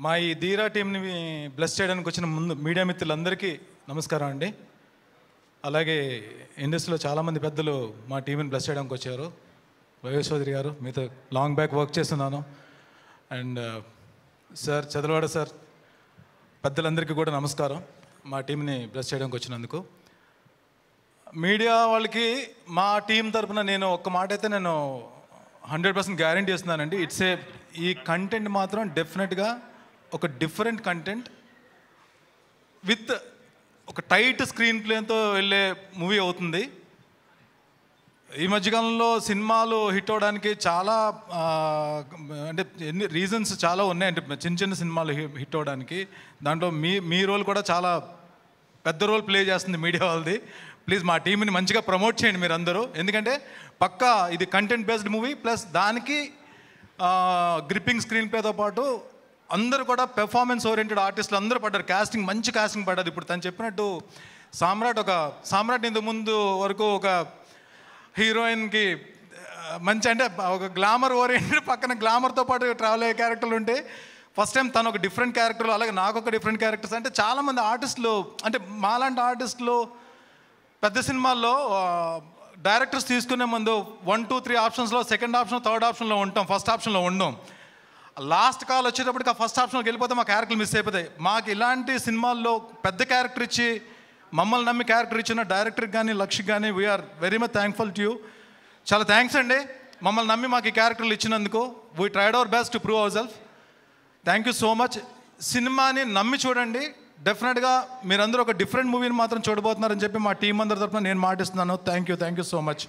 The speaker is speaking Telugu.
మా ఈ ధీరా టీంని బ్లెస్ చేయడానికి వచ్చిన ముందు మీడియా మిత్రులందరికీ నమస్కారం అండి. అలాగే ఇండస్ట్రీలో చాలామంది పెద్దలు మా టీంని బ్లెస్ చేయడానికి వచ్చారు. వైఎస్ చౌదరి గారు, మీతో లాంగ్ బ్యాక్ వర్క్ చేస్తున్నాను. అండ్ సార్ చదలవాడ సార్, పెద్దలందరికీ కూడా నమస్కారం మా టీంని బ్లెస్ చేయడానికి వచ్చినందుకు. మీడియా వాళ్ళకి మా టీం తరఫున నేను ఒక్క మాట అయితే నేను 100% గ్యారంటీ ఇస్తున్నానండి. ఈ కంటెంట్ మాత్రం డెఫినెట్గా ఒక డిఫరెంట్ కంటెంట్ విత్ ఒక టైట్ స్క్రీన్ ప్లేతో వెళ్ళే మూవీ అవుతుంది. ఈ మధ్యకాలంలో సినిమాలు హిట్ అవడానికి చాలా అంటే ఎన్ని రీజన్స్ చాలా ఉన్నాయంటే, చిన్న చిన్న సినిమాలు హిట్ అవడానికి. దాంట్లో మీ రోల్ కూడా చాలా పెద్ద రోల్ ప్లే చేస్తుంది మీడియా వాళ్ళది. ప్లీజ్ మా టీంని మంచిగా ప్రమోట్ చేయండి మీరు అందరూ. ఎందుకంటే పక్కా ఇది కంటెంట్ బేస్డ్ మూవీ, ప్లస్ దానికి గ్రిప్పింగ్ స్క్రీన్ ప్లేతో పాటు అందరూ కూడా పెర్ఫార్మెన్స్ ఓరియంటెడ్ ఆర్టిస్టులు అందరూ పడ్డారు. కాస్టింగ్ మంచి కాస్టింగ్ పడ్డది. ఇప్పుడు తను చెప్పినట్టు సామ్రాట్ ఇంతకు ముందు వరకు ఒక హీరోయిన్కి మంచి అంటే ఒక గ్లామర్ ఓరియంటెడ్ పక్కన గ్లామర్తో పాటు ట్రావెల్ అయ్యే క్యారెక్టర్లు ఉంటే, ఫస్ట్ టైం తను ఒక డిఫరెంట్ క్యారెక్టర్లు, అలాగే నాకు ఒక డిఫరెంట్ క్యారెక్టర్స్. అంటే చాలామంది ఆర్టిస్టులు, అంటే మాలాంటి ఆర్టిస్టులు పెద్ద సినిమాల్లో డైరెక్టర్స్ తీసుకునే ముందు 1, 2, 3 ఆప్షన్స్లో సెకండ్ ఆప్షన్, థర్డ్ ఆప్షన్లో ఉంటాం, ఫస్ట్ ఆప్షన్లో ఉండం. లాస్ట్ కాల్ వచ్చేటప్పటికి ఆ ఫస్ట్ ఆప్షన్కి వెళ్ళిపోతే మా క్యారెక్టర్లు మిస్ అయిపోతాయి. మాకు ఇలాంటి సినిమాల్లో పెద్ద క్యారెక్టర్ ఇచ్చి మమ్మల్ని నమ్మి క్యారెక్టర్ ఇచ్చిన డైరెక్టర్కి కానీ లక్ష్కి కానీ we are very much thankful to you. చాలా థ్యాంక్స్ అండి, మమ్మల్ని నమ్మి మాకు ఈ క్యారెక్టర్లు ఇచ్చినందుకు. We tried our best to prove our self. Thank you so much. సినిమాని నమ్మి చూడండి. డెఫినెట్గా మీరందరూ ఒక డిఫరెంట్ మూవీని మాత్రం చూడబోతున్నారని చెప్పి మా టీం అందరి తరఫున నేను మాటిస్తున్నాను. Thank you so much.